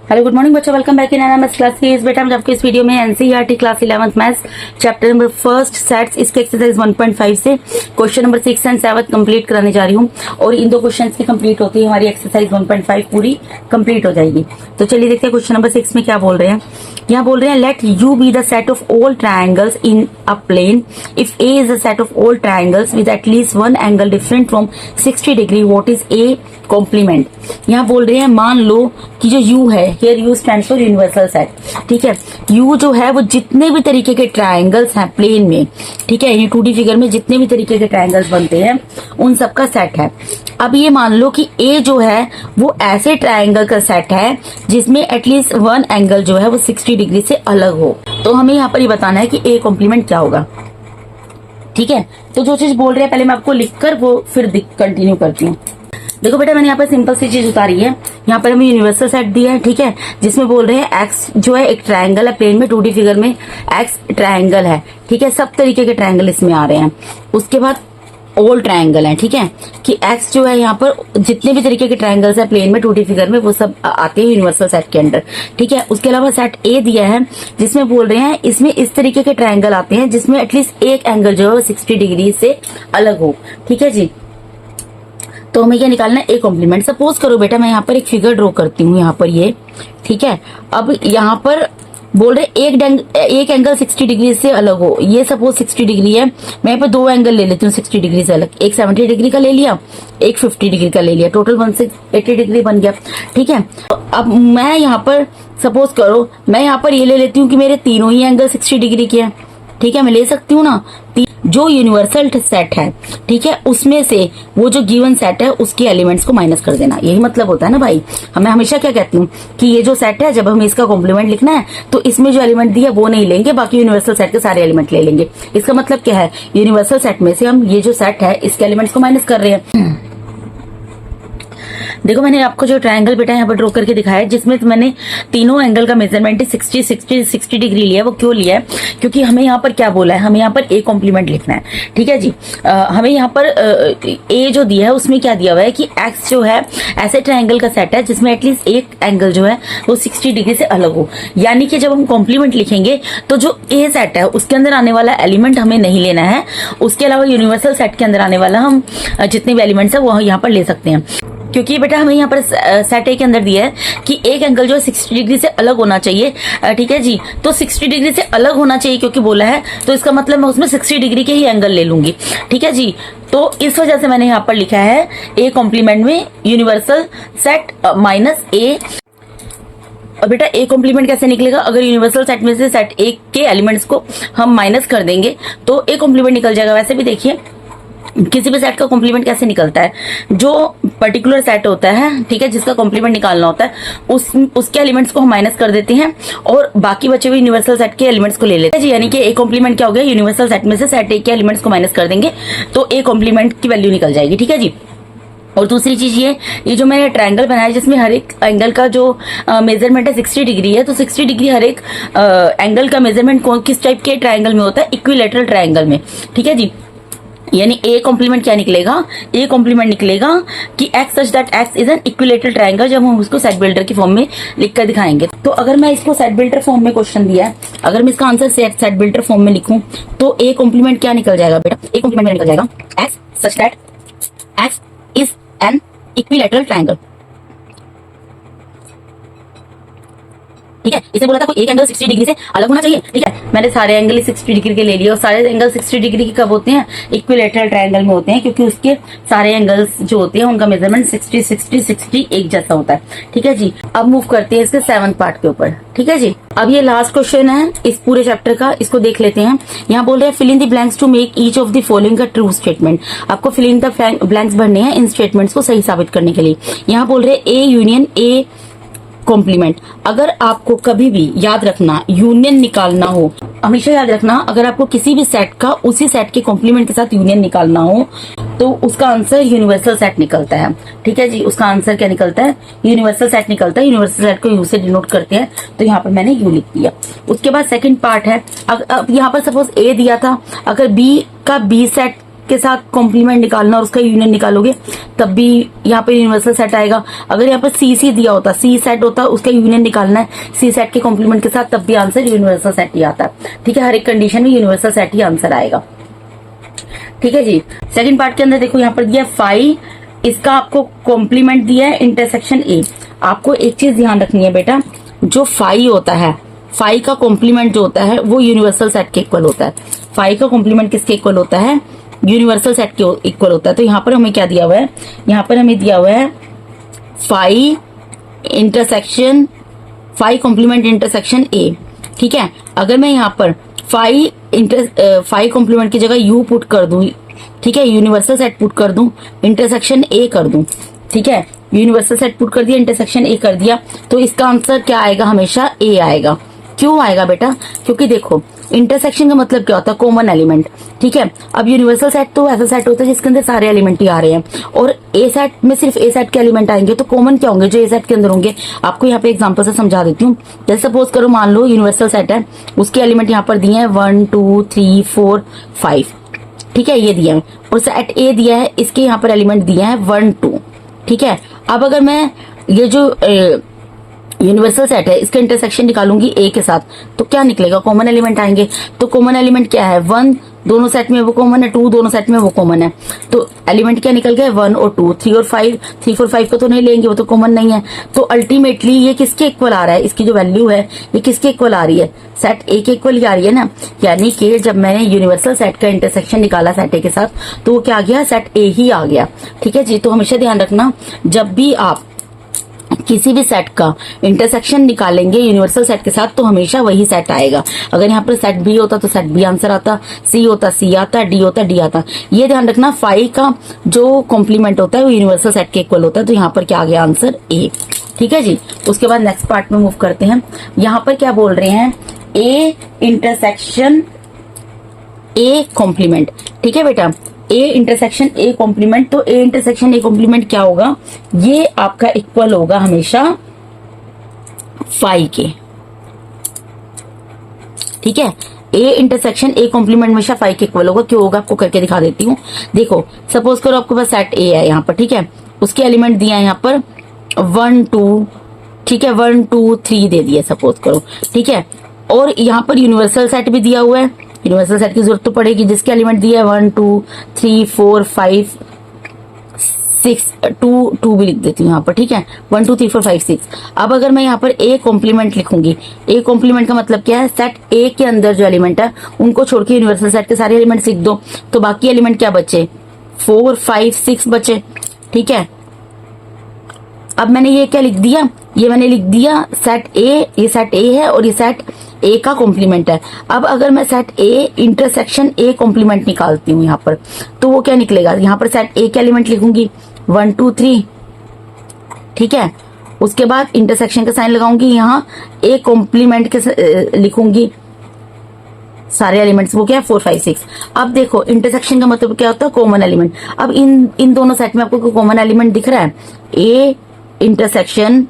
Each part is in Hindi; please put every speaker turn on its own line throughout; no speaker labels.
हेलो गुड मॉर्निंग बच्चों, welcome back in maths class series. बेटा हम आपको इस वीडियो में NCERT class 11th maths chapter number first sets इसके एक्सरसाइज 1.5 से क्वेश्चन नंबर 6 एंड 7 कंप्लीट कराने जा रही हूँ और इन दो क्वेश्चन की कंप्लीट होती है हमारी एक्सरसाइज 1.5 पूरी कंप्लीट हो जाएगी। तो चलिए देखते हैं क्वेश्चन नंबर 6 में क्या बोल रहे हैं। यहाँ बोल रहे हैं let U be the set of all triangles in a plane if A is the set of all triangles with at least one angle different from 60 degree what is A complement. यहाँ बोल रहे हैं मान लो कि जो U है, here U stands for universal set, ठीक है। U जो है वो जितने भी तरीके के ट्रायंगल्स हैं प्लेन में, ठीक है, यानी 2D फिगर में जितने भी तरीके के ट्रायंगल्स बनते हैं उन सबका सेट है। अब ये मान लो कि A जो है वो ऐसे ट्रायंगल का सेट है जिसमें एटलीस्ट वन एंगल जो है वो 60 डिग्री से अलग हो। तो हमें यहाँ पर ये बताना है कि A कॉम्प्लीमेंट क्या होगा, ठीक है। तो जो चीज बोल रहे हैं पहले मैं आपको लिखकर वो फिर कंटिन्यू करती हूँ। देखो बेटा मैंने यहाँ पर सिंपल सी चीज उतारी है। यहाँ पर हमें यूनिवर्सल सेट दिया है, ठीक है, जिसमें बोल रहे हैं एक्स जो है एक ट्रायंगल है प्लेन में, 2D फिगर में एक्स ट्रायंगल है, ठीक है। सब तरीके के ट्रायंगल इसमें आ रहे हैं। उसके बाद ऑल ट्रायंगल है, ठीक है, कि एक्स जो है यहाँ पर जितने भी तरीके के ट्रायंगल्स है प्लेन में 2D फिगर में वो सब आते हैं यूनिवर्सल सेट के अंडर, ठीक है। उसके अलावा सेट ए दिया है जिसमें बोल रहे हैं इसमें इस तरीके के ट्रायंगल आते हैं जिसमें एटलीस्ट एक एंगल जो है 60 डिग्री से अलग हो, ठीक है जी। तो हमें क्या निकालना है, ए कॉम्प्लीमेंट। सपोज करो बेटा मैं यहाँ पर एक फिगर ड्रॉ करती हूँ यहाँ पर ये, ठीक है। अब यहाँ पर बोल रहे एक एंगल 60 डिग्री से अलग हो। ये सपोज 60 डिग्री है, मैं यहाँ पर दो एंगल ले लेती हूँ 60 डिग्री से अलग। एक 70 डिग्री का ले लिया, एक 50 डिग्री का ले लिया, टोटल 180 डिग्री बन गया, ठीक है। अब मैं यहाँ पर सपोज करो मैं यहाँ पर ये ले लेती हूँ कि मेरे तीनों ही एंगल 60 डिग्री के हैं, ठीक है, मैं ले सकती हूँ ना। जो यूनिवर्सल सेट है, ठीक है, उसमें से वो जो गिवन सेट है उसके एलिमेंट्स को माइनस कर देना, यही मतलब होता है ना भाई। हमें हमेशा क्या कहती हूँ कि ये जो सेट है जब हमें इसका कॉम्प्लीमेंट लिखना है तो इसमें जो एलिमेंट दिया वो नहीं लेंगे, बाकी यूनिवर्सल सेट के सारे एलिमेंट ले लेंगे। इसका मतलब क्या है, यूनिवर्सल सेट में से हम ये जो सेट है इसके एलिमेंट्स को माइनस कर रहे हैं। देखो मैंने आपको जो ट्रायंगल बेटा यहाँ पर ड्रॉ करके दिखाया है जिसमें तो मैंने तीनों एंगल का मेजरमेंट 60 डिग्री लिया है। वो क्यों लिया है, क्योंकि हमें यहाँ पर क्या बोला है, हमें यहाँ पर ए कॉम्प्लीमेंट लिखना है, ठीक है जी। हमें यहाँ पर ए जो दिया है उसमें क्या दिया हुआ है कि एक्स जो है ऐसे ट्रायंगल का सेट है जिसमें एटलीस्ट एक एंगल जो है वो 60 डिग्री से अलग हो। यानी कि जब हम कॉम्प्लीमेंट लिखेंगे तो जो ए सेट है उसके अंदर आने वाला एलिमेंट हमें नहीं लेना है, उसके अलावा यूनिवर्सल सेट के अंदर आने वाला हम जितने भी एलिमेंट्स है वो यहाँ पर ले सकते हैं। क्योंकि बेटा हमें यहाँ पर सेट ए के अंदर दिया है कि एक एंगल जो है 60 डिग्री से अलग होना चाहिए, ठीक है जी। तो 60 डिग्री से अलग होना चाहिए क्योंकि बोला है, तो इसका मतलब मैं उसमें 60 डिग्री के ही एंगल ले लूंगी, ठीक है जी। तो इस वजह से मैंने यहाँ पर लिखा है ए कॉम्प्लीमेंट में यूनिवर्सल सेट माइनस ए। और बेटा ए कॉम्प्लीमेंट कैसे निकलेगा, अगर यूनिवर्सल सेट में से सेट ए के एलिमेंट्स को हम माइनस कर देंगे तो ए कॉम्प्लीमेंट निकल जाएगा। वैसे भी देखिए किसी भी सेट का कॉम्प्लीमेंट कैसे निकलता है, जो पर्टिकुलर सेट होता है, ठीक है, जिसका कॉम्प्लीमेंट निकालना होता है उसके एलिमेंट्स को हम माइनस कर देते हैं और बाकी बचे हुए यूनिवर्सल सेट के एलिमेंट्स को ले लेते हैं जी। यानी कि ए कॉम्प्लीमेंट क्या हो गया, यूनिवर्सल सेट में से सेट ए के एलिमेंट्स को माइनस कर देंगे तो ए कॉम्प्लीमेंट की वैल्यू निकल जाएगी, ठीक है जी। और दूसरी चीज ये जो मैंने ट्रायंगल बनाया जिसमें हर एक एंगल का जो मेजरमेंट है 60 डिग्री है, तो 60 डिग्री हर एक एंगल का मेजरमेंट किस टाइप के ट्रायंगल में होता है, इक्विलेटरल ट्रायंगल में, ठीक है जी। यानी ए कॉम्प्लीमेंट क्या निकलेगा, ए कॉम्प्लीमेंट निकलेगा कि x such that x is an equilateral triangle, जब हम उसको सेट बिल्डर की फॉर्म में लिख कर दिखाएंगे। तो अगर मैं इसको सेट बिल्डर फॉर्म में क्वेश्चन दिया है, अगर मैं इसका आंसर सेट बिल्डर फॉर्म में लिखूं तो ए कॉम्प्लीमेंट क्या निकल जाएगा बेटा, ए कॉम्प्लीमेंट निकल जाएगा x such that x is an equilateral triangle, ठीक है। इसे बोला था कोई एक एंगल 60 डिग्री से अलग होना चाहिए, ठीक है। मैंने सारे एंगल 60 डिग्री के ले लिए और सारे एंगल 60 डिग्री के कब होते हैं, इक्विलेटरल ट्रायंगल में होते हैं, क्योंकि उसके सारे एंगल्स जो होते हैं उनका मेजरमेंट 60 एक जैसा होता है, ठीक है जी। अब मूव करते हैं इसके 7th पार्ट के ऊपर, ठीक है जी। अब ये लास्ट क्वेश्चन है इस पूरे चैप्टर का, इसको देख लेते हैं। यहाँ बोल रहे हैं fill in the blanks to make each of the following का ट्रू स्टेटमेंट। आपको फिल इन द ब्लैंक्स भरने हैं इन स्टेटमेंट्स को सही साबित करने के लिए। यहाँ बोल रहे हैं ए यूनियन ए कॉम्प्लीमेंट। अगर आपको कभी भी याद रखना यूनियन निकालना हो, हमेशा याद रखना अगर आपको किसी भी सेट का उसी सेट के कॉम्प्लीमेंट के साथ यूनियन निकालना हो तो उसका आंसर यूनिवर्सल सेट निकलता है, ठीक है जी। उसका आंसर क्या निकलता है, यूनिवर्सल सेट निकलता है। यूनिवर्सल सेट को यू से डिनोट करते हैं, तो यहाँ पर मैंने यू लिख दिया। उसके बाद सेकंड पार्ट है, अब यहाँ पर सपोज ए दिया था, अगर बी का बी सेट के साथ कॉम्प्लीमेंट निकालना और उसका यूनियन निकालोगे तब भी यहाँ पे यूनिवर्सल सेट आएगा। अगर यहाँ पर सी दिया होता, सी सेट होता, उसका यूनियन निकालना है सी सेट के कॉम्प्लीमेंट के साथ, तब भी आंसर यूनिवर्सल सेट ही आता है। ठीक है, हर एक कंडीशन में यूनिवर्सल सेट ही आंसर आएगा। ठीक है जी। सेकंड पार्ट के अंदर देखो यहाँ पर दिया फाई, इसका आपको कॉम्प्लीमेंट दिया है इंटरसेक्शन ए। आपको एक चीज ध्यान रखनी है बेटा, जो फाई होता है, फाई का कॉम्प्लीमेंट जो होता है वो यूनिवर्सल सेट के इक्वल होता है। फाई का कॉम्प्लीमेंट किसके इक्वल होता है? यूनिवर्सल सेट के इक्वल होता है। तो यहाँ पर हमें क्या दिया हुआ है? यहाँ पर हमें दिया हुआ है phi intersection, phi complement intersection A. ठीक है, अगर मैं यहाँ पर फाई कॉम्प्लीमेंट की जगह यू पुट कर दूं, ठीक है, यूनिवर्सल सेट पुट कर दूं, इंटरसेक्शन ए कर दूं, ठीक है, यूनिवर्सल सेट पुट कर दिया, इंटरसेक्शन ए कर दिया, तो इसका आंसर क्या आएगा? हमेशा ए आएगा। क्यों आएगा बेटा? क्योंकि देखो इंटरसेक्शन का मतलब क्या होता है? Common element. ठीक है, अब यूनिवर्सल सेट तो ऐसा सेट होता है जिसके अंदर सारे एलिमेंट ही आ रहे हैं, और ए सेट में सिर्फ ए सेट के एलिमेंट आएंगे, तो कॉमन क्या होंगे? जो ए सेट के अंदर होंगे। आपको यहाँ पे एग्जांपल से समझा देती हूँ। जैसे सपोज करो, मान लो यूनिवर्सल सेट है, उसके एलिमेंट यहाँ पर दिए हैं 1 2 3 4 5। ठीक है, ये दिया है, और सेट ए दिया है, इसके यहाँ पर एलिमेंट दिए हैं 1 2। ठीक है, अब अगर मैं ये जो यूनिवर्सल सेट है इसका इंटरसेक्शन निकालूंगी ए के साथ, तो क्या निकलेगा? कॉमन एलिमेंट आएंगे। तो कॉमन एलिमेंट क्या है? 1 दोनों सेट में वो कॉमन है, 2 दोनों सेट में वो कॉमन है, तो एलिमेंट क्या निकल गए? 1 और 2। 3 और 5, 3 4 5 को तो नहीं लेंगे, वो तो कॉमन नहीं है। तो अल्टीमेटली ये किसके इक्वल आ रहा है? इसकी जो वैल्यू है ये किसके इक्वल आ रही है? सेट ए के इक्वल ही आ रही है ना। यानी कि जब मैंने यूनिवर्सल सेट का इंटरसेक्शन निकाला सेट ए के साथ, तो वो क्या आ गया? सेट ए ही आ गया। ठीक है जी। तो हमेशा ध्यान रखना, जब भी आप किसी भी सेट का इंटरसेक्शन निकालेंगे यूनिवर्सल सेट के साथ, तो हमेशा वही सेट आएगा। अगर यहाँ पर सेट बी होता तो सेट बी आंसर आता, सी होता सी आता, डी होता डी आता। ये ध्यान रखना, फाई का जो कॉम्प्लीमेंट होता है वो यूनिवर्सल सेट के इक्वल होता है। तो यहाँ पर क्या आ गया? Answer A. ठीक है जी। उसके बाद नेक्स्ट पार्ट में मूव करते हैं। यहाँ पर क्या बोल रहे हैं? A intersection A complement. ठीक है बेटा, ए इंटरसेक्शन ए कॉम्प्लीमेंट। तो ए इंटरसेक्शन ए कॉम्प्लीमेंट क्या होगा? ये आपका इक्वल होगा हमेशा फाई के। ठीक है, ए इंटरसेक्शन ए कॉम्प्लीमेंट हमेशा फाई के इक्वल होगा। क्यों होगा? आपको करके दिखा देती हूँ। देखो सपोज करो आपके पास सेट ए है यहाँ पर, ठीक है, उसके एलिमेंट दिया है यहाँ पर 1 2, ठीक है, 1 2 3 दे दिया सपोज करो, ठीक है, और यहाँ पर यूनिवर्सल सेट भी दिया हुआ है। यूनिवर्सल सेट की जरूरत तो पड़ेगी, जिसके एलिमेंट दिया है 1 2 3 4 5 6, 2 भी लिख देती हूँ यहाँ पर। ठीक है, 1 2 3 4 5 6। अब अगर मैं यहाँ पर ए कॉम्प्लीमेंट लिखूंगी, ए कॉम्प्लीमेंट का मतलब क्या है? सेट ए के अंदर जो एलिमेंट है उनको छोड़ के यूनिवर्सल सेट के सारे एलिमेंट लिख दो, तो बाकी एलिमेंट क्या बचे? 4 5 6 बचे। ठीक है, अब मैंने ये क्या लिख दिया? ये मैंने लिख दिया सेट ए, ये सेट ए है और ये सेट ए का कॉम्प्लीमेंट है। अब अगर मैं set A intersection A complement निकालती हूँ यहाँ पर, तो वो क्या निकलेगा? यहाँ पर सेट ए के एलिमेंट लिखूंगी 1 2 3, ठीक है, उसके बाद इंटरसेक्शन का साइन लगाऊंगी, यहाँ ए कॉम्प्लीमेंट के लिखूंगी सारे एलिमेंट्स, वो क्या है? 4 5 6। अब देखो इंटरसेक्शन का मतलब क्या होता है? Common element. अब इन दोनों सेट में आपको कोई कॉमन एलिमेंट दिख रहा है? ए इंटरसेक्शन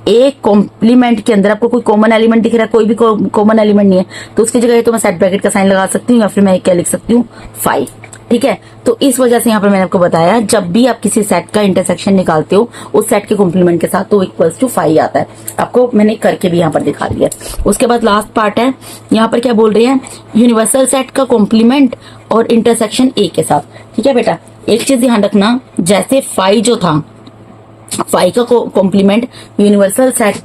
ए कॉम्प्लीमेंट के अंदर आपको कोई कॉमन एलिमेंट दिख रहा है? कोई भी कॉमन एलिमेंट नहीं है, तो उसकी जगह तो मैं सेट ब्रैकेट का साइन लगा सकती हूँ, या फिर मैं क्या लिख सकती हूँ? 5। ठीक है, तो इस वजह से यहाँ पर मैंने आपको बताया, जब भी आप किसी सेट का इंटरसेक्शन निकालते हो उस सेट के कॉम्प्लीमेंट के साथ, तो इक्वल्स टू 5 आता है। आपको मैंने करके भी यहाँ पर दिखा दिया। उसके बाद लास्ट पार्ट है, यहाँ पर क्या बोल रहे हैं? यूनिवर्सल सेट का कॉम्प्लीमेंट और इंटरसेक्शन ए के साथ। ठीक है बेटा, एक चीज ध्यान रखना, जैसे फाई जो था, फाई का कॉम्प्लीमेंट यूनिवर्सल सेट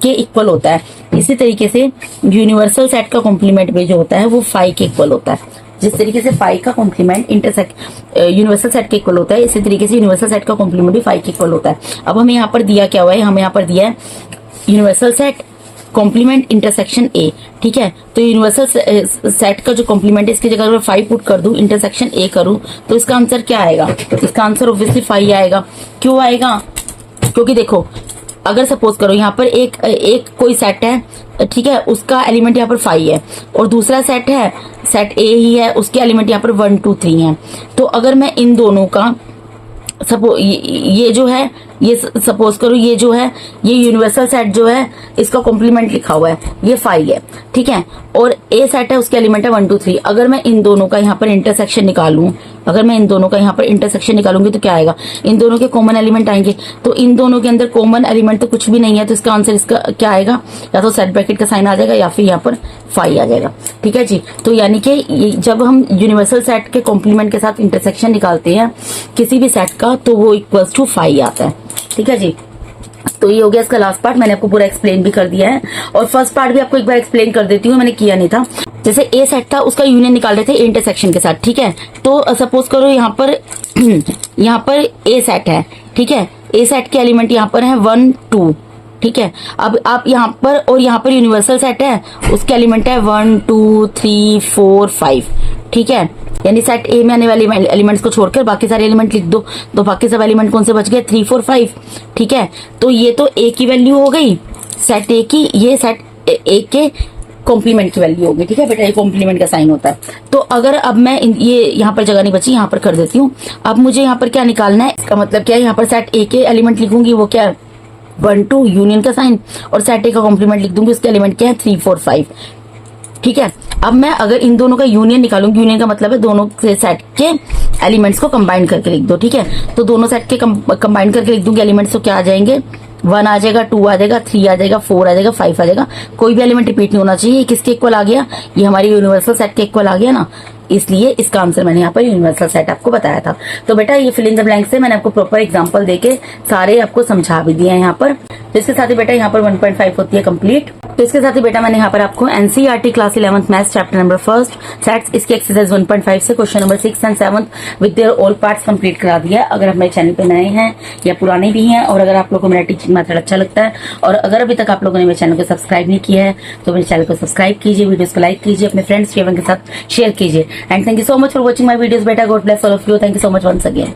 के इक्वल होता है, इसी तरीके से यूनिवर्सल सेट का कॉम्प्लीमेंट भी जो होता है वो फाई के इक्वल होता है। जिस तरीके से फाई का कॉम्प्लीमेंट यूनिवर्सल सेट के इक्वल होता है, इसी तरीके से यूनिवर्सल सेट का कॉम्प्लीमेंट भी फाई के इक्वल होता है। अब हमें यहाँ पर दिया क्या हुआ है? हमें यहाँ पर दिया है universal set complement intersection A. ठीक है, तो यूनिवर्सल सेट का जो कॉम्प्लीमेंट है, इसकी जगह अगर 5 पुट कर दूं, इंटरसेक्शन ए करूं, तो इसका आंसर क्या आएगा? इसका आंसर ऑब्वियसली 5 आएगा। क्यों आएगा? क्योंकि देखो, अगर सपोज करो यहाँ पर एक कोई सेट है, ठीक है, उसका एलिमेंट यहाँ पर 5 है, और दूसरा सेट है, सेट ए ही है, उसके एलिमेंट यहाँ पर 1 2 3 है, तो अगर मैं इन दोनों का सपोज ये जो है ये सपोज करो ये जो है ये यूनिवर्सल सेट जो है इसका कॉम्प्लीमेंट लिखा हुआ है, ये 5 है, ठीक है। और ए सेट है उसके एलिमेंट है 1 2 3। अगर मैं इन दोनों का यहाँ पर इंटरसेक्शन निकालूं, अगर मैं इन दोनों का यहाँ पर इंटरसेक्शन निकालूंगी तो क्या आएगा, इन दोनों के कॉमन एलिमेंट आएंगे। तो इन दोनों के अंदर कॉमन एलिमेंट तो कुछ भी नहीं है, तो इसका आंसर इसका क्या आएगा, या तो सेट ब्रैकेट का साइन आ जाएगा या फिर यहाँ पर 5 आ जाएगा, ठीक है जी। तो यानी कि जब हम यूनिवर्सल सेट के कॉम्प्लीमेंट के साथ इंटरसेक्शन निकालते हैं किसी भी सेट का तो वो इक्वल्स टू 5 आता है, ठीक है जी। तो ये हो गया इसका लास्ट पार्ट, मैंने आपको पूरा एक्सप्लेन भी कर दिया है। और फर्स्ट पार्ट भी आपको एक बार एक्सप्लेन कर देती हूँ, मैंने किया नहीं था। जैसे ए सेट था उसका यूनियन निकाल रहे थे इंटरसेक्शन के साथ, ठीक है। तो सपोज करो यहाँ पर यहाँ पर ए सेट है, ठीक है। ए सेट के एलिमेंट यहाँ पर है 1 2, ठीक है। अब आप यहाँ पर और यहाँ पर यूनिवर्सल सेट है उसके एलिमेंट है 1 2 3 4 5, ठीक है। यानी सेट ए में आने वाले एलिमेंट्स को छोड़कर बाकी सारे एलिमेंट लिख दो, तो बाकी सब एलिमेंट कौन से बच गए, 3 4 5, ठीक है। तो ये तो ए की वैल्यू हो गई सेट ए की, ये सेट ए के कॉम्प्लीमेंट की वैल्यू होगी, ठीक है बेटा, ये कॉम्प्लीमेंट का साइन होता है। तो अगर अब मैं ये यहाँ पर जगह नहीं बची, यहाँ पर कर देती हूँ। अब मुझे यहाँ पर क्या निकालना है, इसका मतलब क्या है, यहाँ पर सेट ए के एलिमेंट लिखूंगी वो क्या है 1 2 यूनियन का साइन, और सेट ए का कॉम्प्लीमेंट लिख दूंगी, उसके एलिमेंट क्या है 3 4 5, ठीक है। अब मैं अगर इन दोनों का यूनियन निकालूंगी, यूनियन का मतलब है दोनों सेट के एलिमेंट्स को कंबाइन करके लिख दो, ठीक है। तो दोनों सेट के कंबाइन करके लिख दूंगी एलिमेंट्स, तो क्या आ जाएंगे, 1 आ जाएगा, 2 आ जाएगा, 3 आ जाएगा, 4 आ जाएगा, 5 आ जाएगा। कोई भी एलिमेंट रिपीट नहीं होना चाहिए। किसके इक्वल आ गया, ये हमारी यूनिवर्सल सेट के इक्वल आ गया ना, इसलिए इसका आंसर मैंने यहाँ पर यूनिवर्सल सेट आपको बताया था। तो बेटा ये फिल इन द ब्लैंक से मैंने आपको प्रॉपर एग्जांपल देके सारे आपको समझा भी दिए हैं यहाँ पर। तो इसके साथ ही बेटा यहाँ पर 1.5 होती है कंप्लीट। तो इसके साथ ही बेटा मैंने यहाँ पर आपको NCERT class 11th maths chapter number 1 sets इसके एक्सरसाइज 1.5 से question number 6 and 7 with their all parts complete करा दिया है। अगर आप मेरे चैनल पे नए हैं या पुराने भी हैं, और अगर आप लोगों को मेरा टीचिंग मेथड अच्छा लगता है, और अगर अभी तक आप लोगों ने मेरे चैनल को सब्सक्राइब नहीं किया है तो मेरे चैनल को सब्सक्राइब कीजिए, वीडियोस को लाइक कीजिए, अपने फ्रेंड्स के साथ शेयर कीजिए। And thank you so much for watching my videos बेटा। God bless all of you. Thank you so much once again.